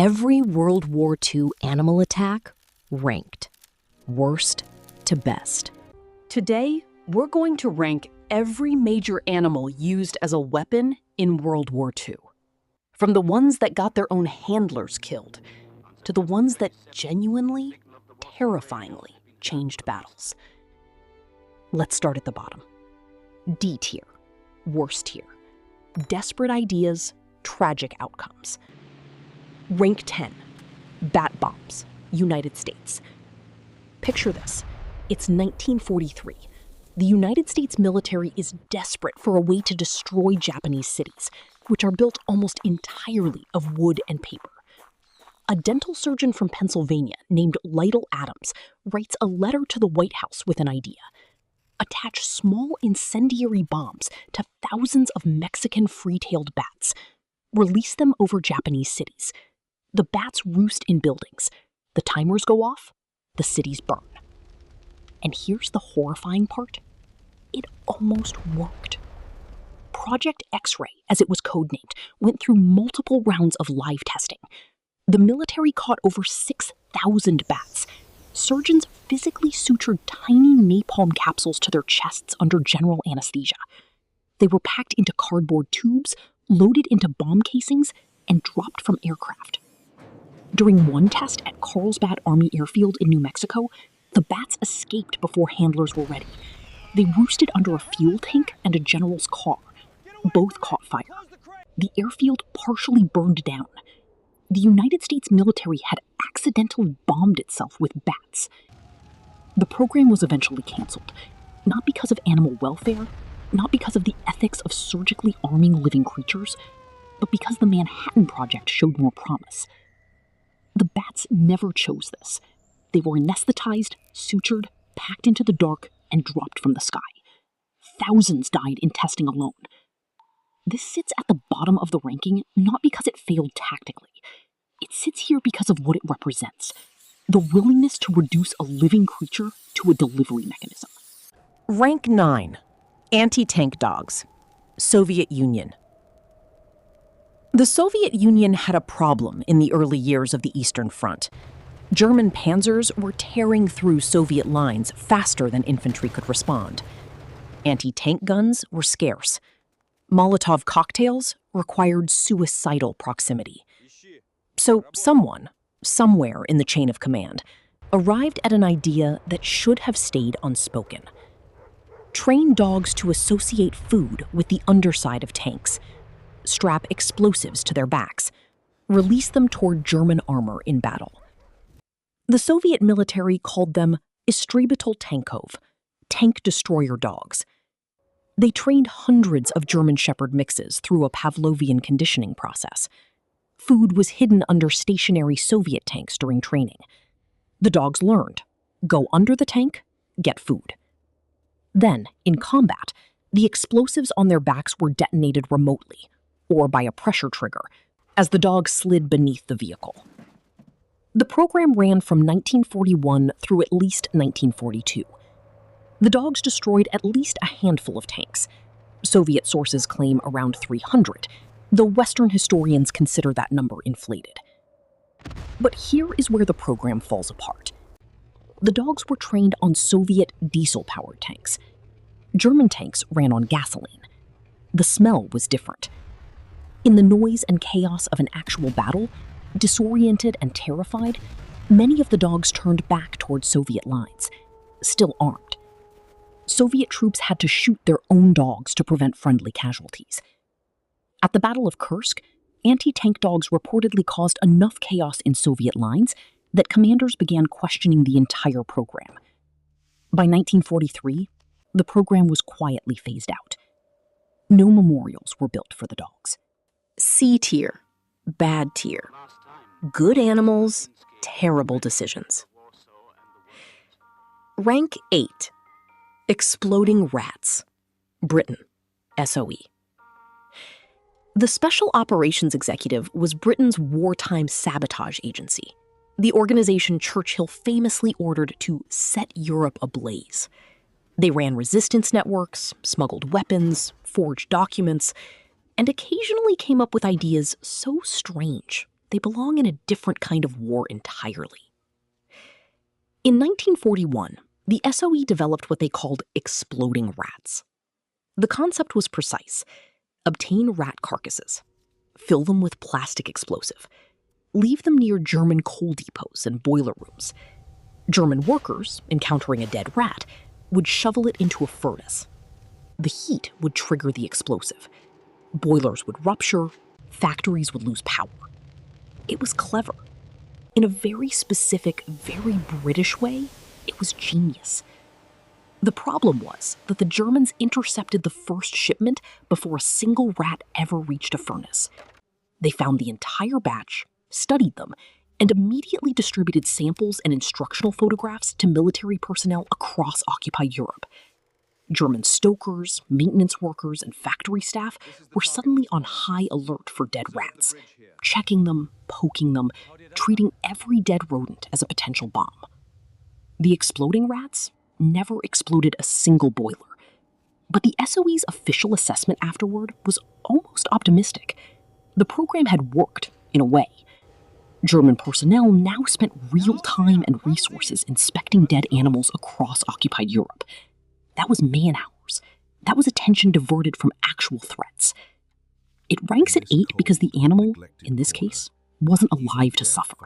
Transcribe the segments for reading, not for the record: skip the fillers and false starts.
Every World War II animal attack ranked, worst to best. Today, we're going to rank every major animal used as a weapon in World War II. From the ones that got their own handlers killed, to the ones that genuinely, terrifyingly changed battles. Let's start at the bottom. D tier, worst tier. Desperate ideas, tragic outcomes. Rank 10, bat bombs, United States. Picture this. It's 1943. The United States military is desperate for a way to destroy Japanese cities, which are built almost entirely of wood and paper. A dental surgeon from Pennsylvania named Lytle Adams writes a letter to the White House with an idea. Attach small incendiary bombs to thousands of Mexican free-tailed bats. Release them over Japanese cities. The bats roost in buildings. The timers go off. The cities burn. And here's the horrifying part. It almost worked. Project X-Ray, as it was codenamed, went through multiple rounds of live testing. The military caught over 6,000 bats. Surgeons physically sutured tiny napalm capsules to their chests under general anesthesia. They were packed into cardboard tubes, loaded into bomb casings, and dropped from aircraft. During one test at Carlsbad Army Airfield in New Mexico, the bats escaped before handlers were ready. They roosted under a fuel tank and a general's car. Both caught fire. The airfield partially burned down. The United States military had accidentally bombed itself with bats. The program was eventually canceled, not because of animal welfare, not because of the ethics of surgically arming living creatures, but because the Manhattan Project showed more promise. The bats never chose this. They were anesthetized, sutured, packed into the dark, and dropped from the sky. Thousands died in testing alone. This sits at the bottom of the ranking not because it failed tactically. It sits here because of what it represents. The willingness to reduce a living creature to a delivery mechanism. Rank 9. Anti-tank dogs. Soviet Union. The Soviet Union had a problem in the early years of the Eastern Front. German panzers were tearing through Soviet lines faster than infantry could respond. Anti-tank guns were scarce. Molotov cocktails required suicidal proximity. So someone, somewhere in the chain of command, arrived at an idea that should have stayed unspoken. Train dogs to associate food with the underside of tanks. Strap explosives to their backs. Release them toward German armor in battle. The Soviet military called them Istrebitel Tankov, tank destroyer dogs. They trained hundreds of German Shepherd mixes through a Pavlovian conditioning process. Food was hidden under stationary Soviet tanks during training. The dogs learned, go under the tank, get food. Then, in combat, the explosives on their backs were detonated remotely, or by a pressure trigger, as the dogs slid beneath the vehicle. The program ran from 1941 through at least 1942. The dogs destroyed at least a handful of tanks. Soviet sources claim around 300, though Western historians consider that number inflated. But here is where the program falls apart. The dogs were trained on Soviet diesel-powered tanks. German tanks ran on gasoline. The smell was different. In the noise and chaos of an actual battle, disoriented and terrified, many of the dogs turned back toward Soviet lines, still armed. Soviet troops had to shoot their own dogs to prevent friendly casualties. At the Battle of Kursk, anti-tank dogs reportedly caused enough chaos in Soviet lines that commanders began questioning the entire program. By 1943, the program was quietly phased out. No memorials were built for the dogs. C tier, bad tier. Good animals, terrible decisions. Rank 8. Exploding rats. Britain, SOE. The Special Operations Executive was Britain's wartime sabotage agency, the organization Churchill famously ordered to set Europe ablaze. They ran resistance networks, smuggled weapons, forged documents, and occasionally came up with ideas so strange they belong in a different kind of war entirely. In 1941, the SOE developed what they called exploding rats. The concept was precise. Obtain rat carcasses, fill them with plastic explosive, leave them near German coal depots and boiler rooms. German workers, encountering a dead rat, would shovel it into a furnace. The heat would trigger the explosive. Boilers would rupture, factories would lose power. It was clever. In a very specific, very British way, it was genius. The problem was that the Germans intercepted the first shipment before a single rat ever reached a furnace. They found the entire batch, studied them, and immediately distributed samples and instructional photographs to military personnel across occupied Europe. German stokers, maintenance workers, and factory staff were suddenly on high alert for dead rats, checking them, poking them, treating every dead rodent as a potential bomb. The exploding rats never exploded a single boiler, but the SOE's official assessment afterward was almost optimistic. The program had worked, in a way. German personnel now spent real time and resources inspecting dead animals across occupied Europe. That was man-hours. That was attention diverted from actual threats. It ranks at 8 because the animal, in this case, wasn't alive to suffer.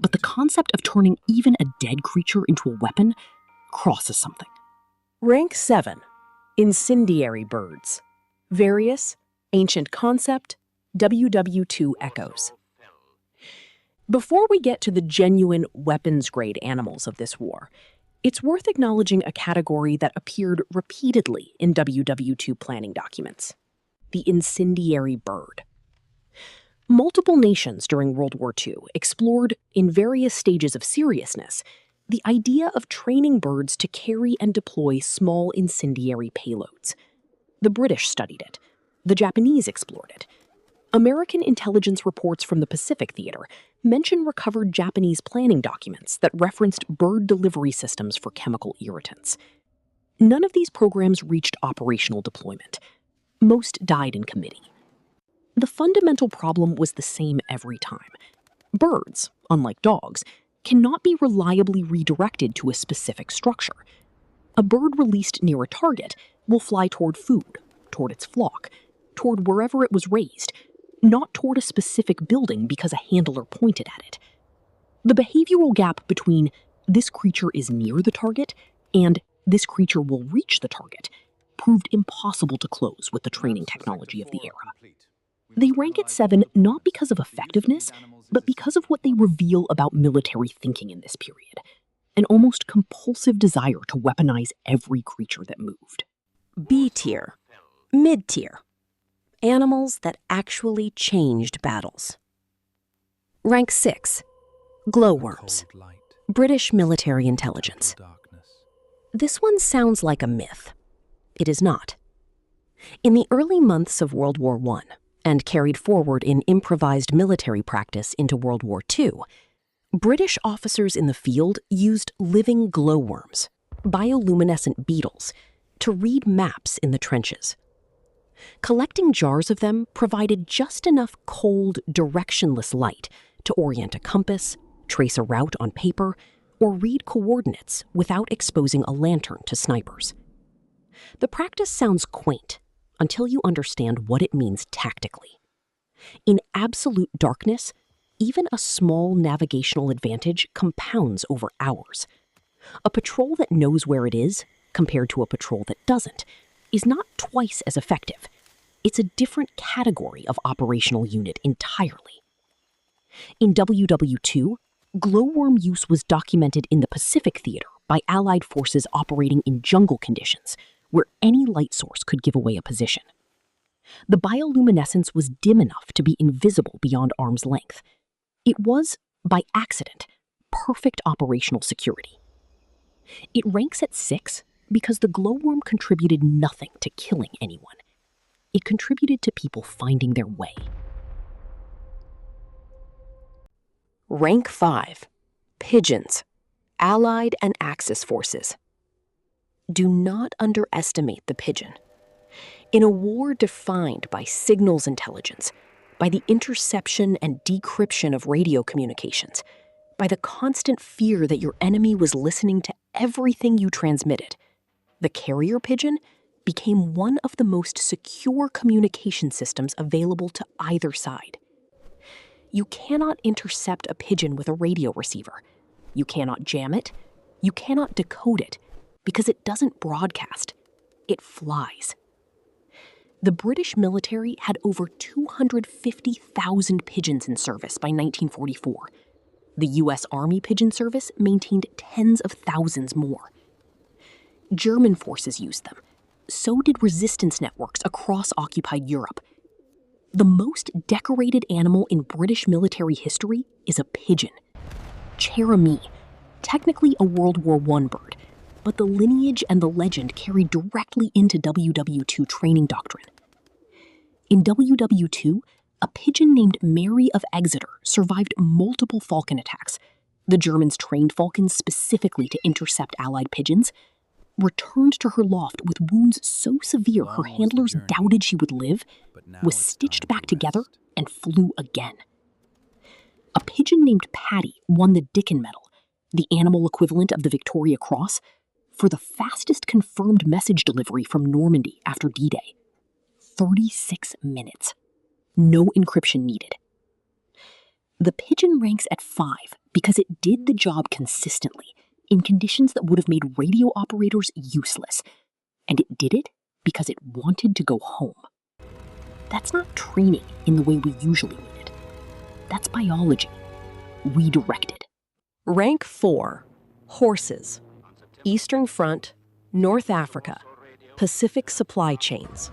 But the concept of turning even a dead creature into a weapon crosses something. Rank 7. Incendiary birds. Various, ancient concept, WW2 echoes. Before we get to the genuine weapons-grade animals of this war, it's worth acknowledging a category that appeared repeatedly in WW2 planning documents: the incendiary bird. Multiple nations during World War II explored, in various stages of seriousness, the idea of training birds to carry and deploy small incendiary payloads. The British studied it. The Japanese explored it. American intelligence reports from the Pacific Theater mention recovered Japanese planning documents that referenced bird delivery systems for chemical irritants. None of these programs reached operational deployment. Most died in committee. The fundamental problem was the same every time. Birds, unlike dogs, cannot be reliably redirected to a specific structure. A bird released near a target will fly toward food, toward its flock, toward wherever it was raised, not toward a specific building because a handler pointed at it. The behavioral gap between this creature is near the target and this creature will reach the target proved impossible to close with the training technology of the era. They rank at 7 not because of effectiveness, but because of what they reveal about military thinking in this period: an almost compulsive desire to weaponize every creature that moved. B tier, mid tier. Animals that actually changed battles. Rank 6. Glowworms. British military intelligence. This one sounds like a myth. It is not. In the early months of World War I, and carried forward in improvised military practice into World War II, British officers in the field used living glowworms, bioluminescent beetles, to read maps in the trenches. Collecting jars of them provided just enough cold, directionless light to orient a compass, trace a route on paper, or read coordinates without exposing a lantern to snipers. The practice sounds quaint until you understand what it means tactically. In absolute darkness, even a small navigational advantage compounds over hours. A patrol that knows where it is, compared to a patrol that doesn't, is not twice as effective. It's a different category of operational unit entirely. In WW2, glowworm use was documented in the Pacific Theater by Allied forces operating in jungle conditions, where any light source could give away a position. The bioluminescence was dim enough to be invisible beyond arm's length. It was, by accident, perfect operational security. It ranks at 6 because the glowworm contributed nothing to killing anyone. It contributed to people finding their way. Rank 5. Pigeons. Allied and Axis forces. Do not underestimate the pigeon. In a war defined by signals intelligence, by the interception and decryption of radio communications, by the constant fear that your enemy was listening to everything you transmitted. The carrier pigeon became one of the most secure communication systems available to either side. You cannot intercept a pigeon with a radio receiver. You cannot jam it. You cannot decode it, because it doesn't broadcast. It flies. The British military had over 250,000 pigeons in service by 1944. The U.S. Army Pigeon Service maintained tens of thousands more. German forces used them. So did resistance networks across occupied Europe. The most decorated animal in British military history is a pigeon. Cherami, technically a World War I bird, but the lineage and the legend carried directly into WW2 training doctrine. In WW2, a pigeon named Mary of Exeter survived multiple falcon attacks. The Germans trained falcons specifically to intercept Allied pigeons, returned to her loft with wounds so severe her handlers doubted she would live, was stitched back together, and flew again. A pigeon named Patty won the Dickon Medal, the animal equivalent of the Victoria Cross, for the fastest confirmed message delivery from Normandy after D-Day. 36 minutes. No encryption needed. The pigeon ranks at 5 because it did the job consistently, in conditions that would have made radio operators useless. And it did it because it wanted to go home. That's not training in the way we usually mean it. That's biology. Redirected. Rank 4. Horses. Eastern Front, North Africa, Pacific supply chains.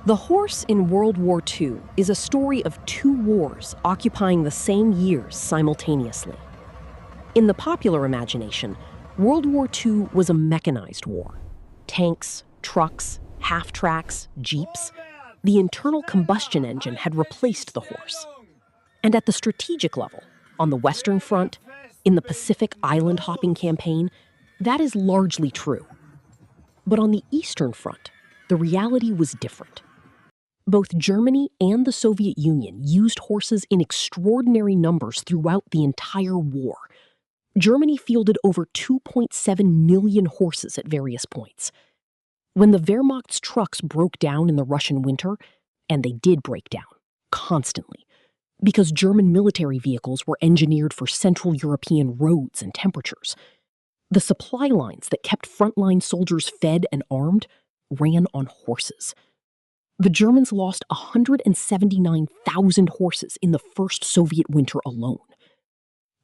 The horse in World War II is a story of two wars occupying the same years simultaneously. In the popular imagination, World War II was a mechanized war. Tanks, trucks, half-tracks, jeeps. The internal combustion engine had replaced the horse. And at the strategic level, on the Western Front, in the Pacific island hopping campaign, that is largely true. But on the Eastern Front, the reality was different. Both Germany and the Soviet Union used horses in extraordinary numbers throughout the entire war. Germany fielded over 2.7 million horses at various points. When the Wehrmacht's trucks broke down in the Russian winter, and they did break down, constantly, because German military vehicles were engineered for Central European roads and temperatures, the supply lines that kept frontline soldiers fed and armed ran on horses. The Germans lost 179,000 horses in the first Soviet winter alone.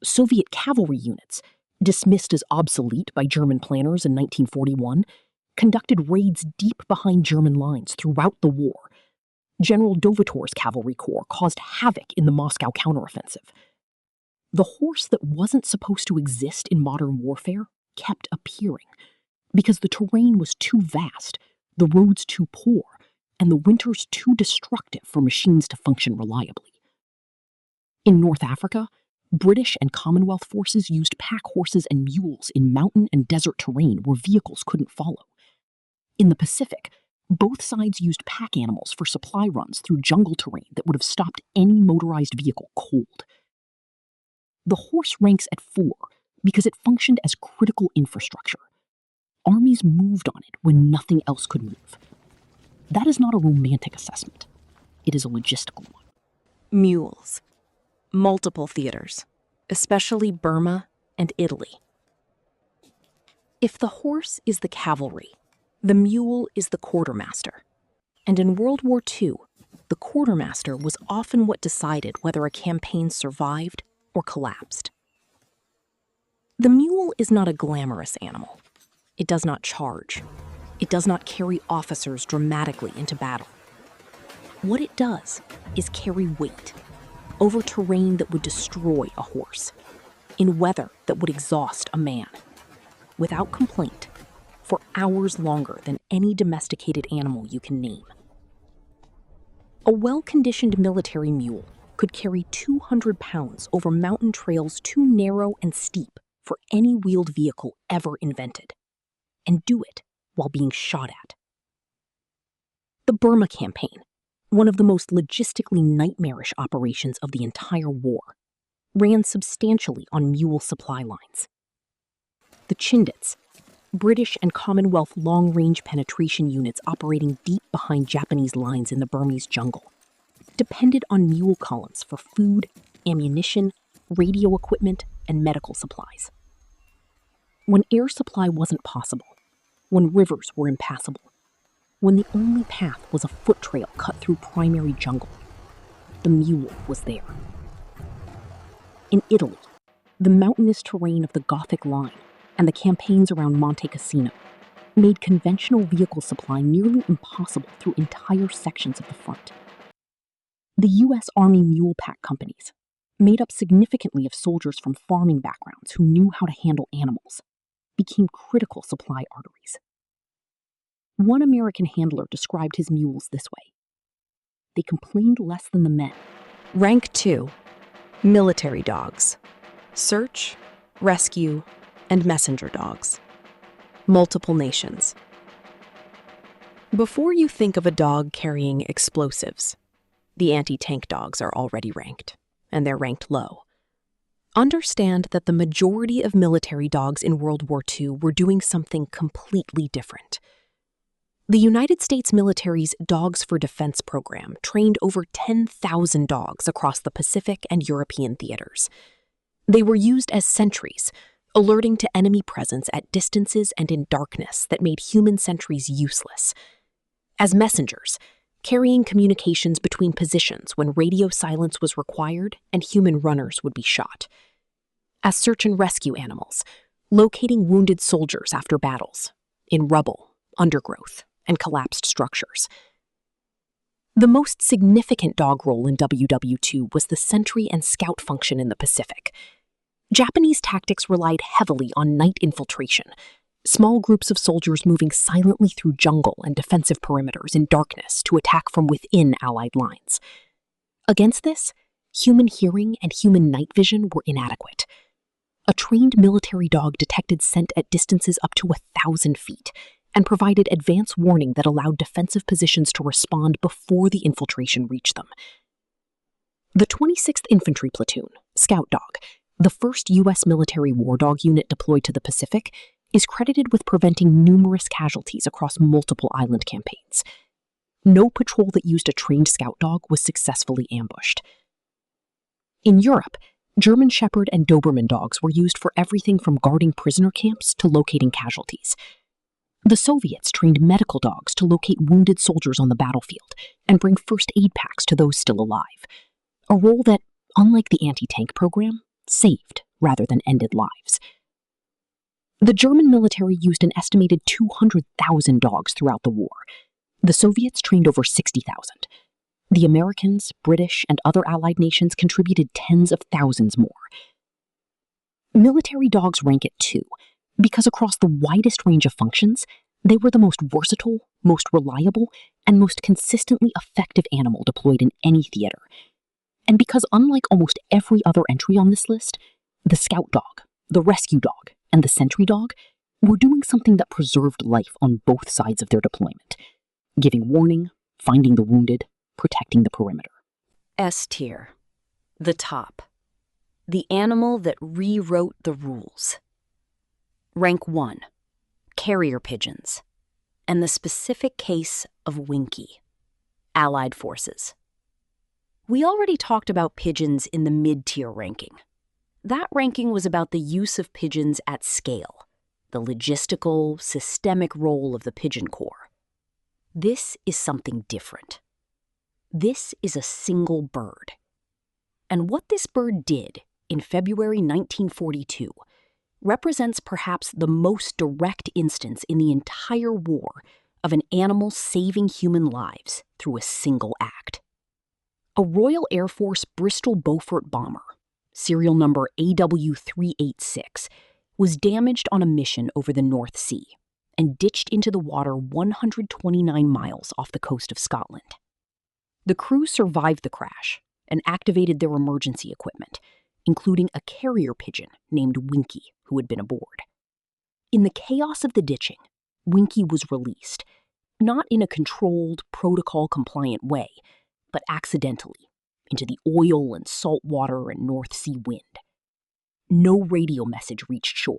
Soviet cavalry units, dismissed as obsolete by German planners in 1941, conducted raids deep behind German lines throughout the war. General Dovator's cavalry corps caused havoc in the Moscow counteroffensive. The horse that wasn't supposed to exist in modern warfare kept appearing, because the terrain was too vast, the roads too poor, and the winters too destructive for machines to function reliably. In North Africa, British and Commonwealth forces used pack horses and mules in mountain and desert terrain where vehicles couldn't follow. In the Pacific, both sides used pack animals for supply runs through jungle terrain that would have stopped any motorized vehicle cold. The horse ranks at 4 because it functioned as critical infrastructure. Armies moved on it when nothing else could move. That is not a romantic assessment. It is a logistical one. Mules. Multiple theaters, especially Burma and Italy. If the horse is the cavalry, the mule is the quartermaster. And in World War II, the quartermaster was often what decided whether a campaign survived or collapsed. The mule is not a glamorous animal. It does not charge. It does not carry officers dramatically into battle. What it does is carry weight over terrain that would destroy a horse, in weather that would exhaust a man, without complaint, for hours longer than any domesticated animal you can name. A well-conditioned military mule could carry 200 pounds over mountain trails too narrow and steep for any wheeled vehicle ever invented, and do it while being shot at. The Burma campaign, one of the most logistically nightmarish operations of the entire war, ran substantially on mule supply lines. The Chindits, British and Commonwealth long-range penetration units operating deep behind Japanese lines in the Burmese jungle, depended on mule columns for food, ammunition, radio equipment, and medical supplies. When air supply wasn't possible, when rivers were impassable, when the only path was a foot trail cut through primary jungle, the mule was there. In Italy, the mountainous terrain of the Gothic Line and the campaigns around Monte Cassino made conventional vehicle supply nearly impossible through entire sections of the front. The U.S. Army mule pack companies, made up significantly of soldiers from farming backgrounds who knew how to handle animals, became critical supply arteries. One American handler described his mules this way. They complained less than the men. Rank 2. Military dogs. Search, rescue, and messenger dogs. Multiple nations. Before you think of a dog carrying explosives, the anti-tank dogs are already ranked, and they're ranked low. Understand that the majority of military dogs in World War II were doing something completely different. The United States military's Dogs for Defense program trained over 10,000 dogs across the Pacific and European theaters. They were used as sentries, alerting to enemy presence at distances and in darkness that made human sentries useless. As messengers, carrying communications between positions when radio silence was required and human runners would be shot. As search and rescue animals, locating wounded soldiers after battles, in rubble, undergrowth, and collapsed structures. The most significant dog role in WW2 was the sentry and scout function in the Pacific. Japanese tactics relied heavily on night infiltration, small groups of soldiers moving silently through jungle and defensive perimeters in darkness to attack from within Allied lines. Against this, human hearing and human night vision were inadequate. A trained military dog detected scent at distances up to 1,000 feet and provided advance warning that allowed defensive positions to respond before the infiltration reached them. The 26th Infantry Platoon, Scout Dog, the first U.S. military war dog unit deployed to the Pacific, is credited with preventing numerous casualties across multiple island campaigns. No patrol that used a trained scout dog was successfully ambushed. In Europe, German Shepherd and Doberman dogs were used for everything from guarding prisoner camps to locating casualties. The Soviets trained medical dogs to locate wounded soldiers on the battlefield and bring first aid packs to those still alive, a role that, unlike the anti-tank program, saved rather than ended lives. The German military used an estimated 200,000 dogs throughout the war. The Soviets trained over 60,000. The Americans, British, and other Allied nations contributed tens of thousands more. Military dogs rank at 2 because across the widest range of functions, they were the most versatile, most reliable, and most consistently effective animal deployed in any theater. And because unlike almost every other entry on this list, the scout dog, the rescue dog, and the sentry dog were doing something that preserved life on both sides of their deployment, giving warning, finding the wounded, protecting the perimeter. S tier, the top, the animal that rewrote the rules. Rank 1, carrier pigeons, and the specific case of Winky, Allied forces. We already talked about pigeons in the mid-tier ranking. That ranking was about the use of pigeons at scale, the logistical, systemic role of the Pigeon Corps. This is something different. This is a single bird. And what this bird did in February 1942 represents perhaps the most direct instance in the entire war of an animal saving human lives through a single act. A Royal Air Force Bristol Beaufort bomber, serial number AW386, was damaged on a mission over the North Sea and ditched into the water 129 miles off the coast of Scotland. The crew survived the crash and activated their emergency equipment, including a carrier pigeon named Winky, who had been aboard. In the chaos of the ditching, Winky was released, not in a controlled, protocol-compliant way, but accidentally, into the oil and salt water and North Sea wind. No radio message reached shore.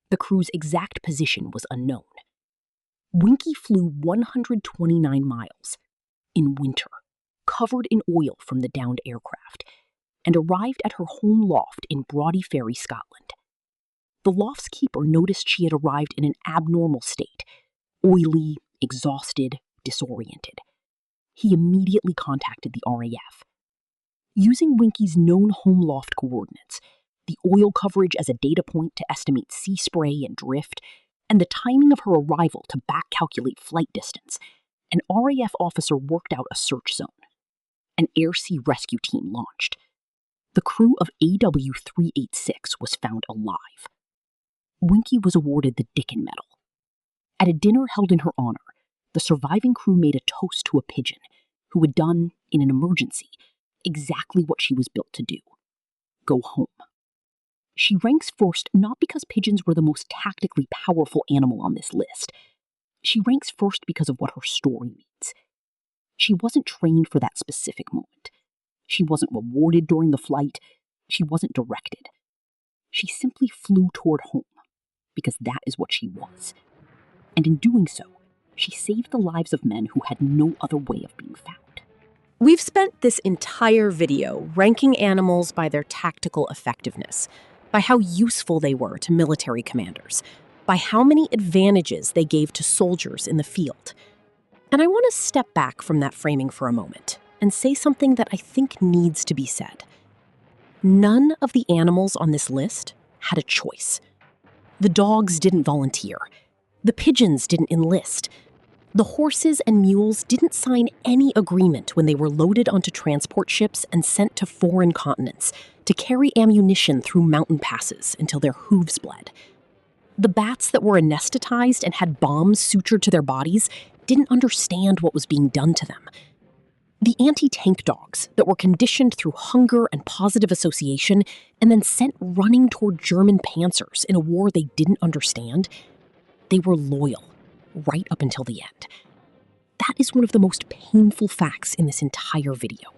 The crew's exact position was unknown. Winky flew 129 miles in winter, covered in oil from the downed aircraft, and arrived at her home loft in Brodie Ferry, Scotland. The loft's keeper noticed she had arrived in an abnormal state, oily, exhausted, disoriented. He immediately contacted the RAF. Using Winky's known home loft coordinates, the oil coverage as a data point to estimate sea spray and drift, and the timing of her arrival to back-calculate flight distance, an RAF officer worked out a search zone. An air-sea rescue team launched. The crew of WW2 was found alive. Winky was awarded the Dickin Medal. At a dinner held in her honor, the surviving crew made a toast to a pigeon who had done, in an emergency, exactly what she was built to do: go home. She ranks first not because pigeons were the most tactically powerful animal on this list. She ranks first because of what her story means. She wasn't trained for that specific moment. She wasn't rewarded during the flight. She wasn't directed. She simply flew toward home, because that is what she was. And in doing so, she saved the lives of men who had no other way of being found. We've spent this entire video ranking animals by their tactical effectiveness, by how useful they were to military commanders, by how many advantages they gave to soldiers in the field. And I want to step back from that framing for a moment and say something that I think needs to be said. None of the animals on this list had a choice. The dogs didn't volunteer. The pigeons didn't enlist. The horses and mules didn't sign any agreement when they were loaded onto transport ships and sent to foreign continents to carry ammunition through mountain passes until their hooves bled. The bats that were anesthetized and had bombs sutured to their bodies didn't understand what was being done to them. The anti-tank dogs that were conditioned through hunger and positive association and then sent running toward German panzers in a war they didn't understand, they were loyal right up until the end. That is one of the most painful facts in this entire video.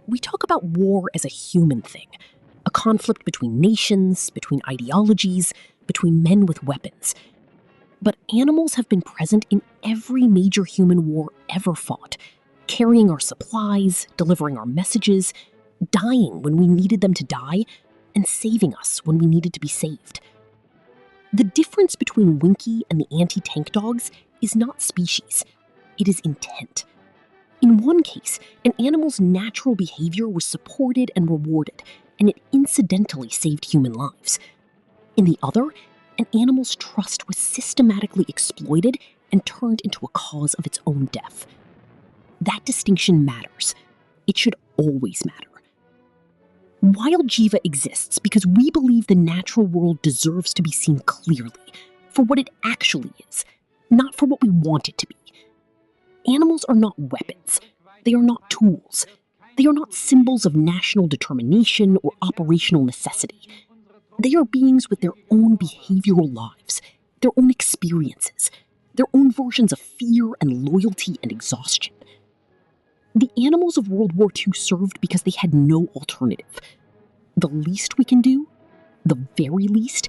We talk about war as a human thing, a conflict between nations, between ideologies, between men with weapons. But animals have been present in every major human war ever fought, carrying our supplies, delivering our messages, dying when we needed them to die, and saving us when we needed to be saved. The difference between Winky and the anti-tank dogs is not species, it is intent. In one case, an animal's natural behavior was supported and rewarded, and it incidentally saved human lives. In the other, an animal's trust was systematically exploited and turned into a cause of its own death. That distinction matters. It should always matter. Wild Jiva exists because we believe the natural world deserves to be seen clearly, for what it actually is, not for what we want it to be. Animals are not weapons. They are not tools. They are not symbols of national determination or operational necessity. They are beings with their own behavioral lives, their own experiences, their own versions of fear and loyalty and exhaustion. The animals of World War II served because they had no alternative. The least we can do, the very least,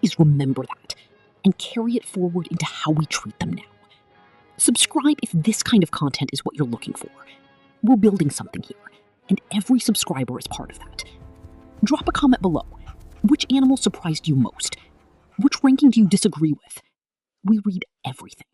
is remember that and carry it forward into how we treat them now. Subscribe if this kind of content is what you're looking for. We're building something here, and every subscriber is part of that. Drop a comment below. Which animal surprised you most? Which ranking do you disagree with? We read everything.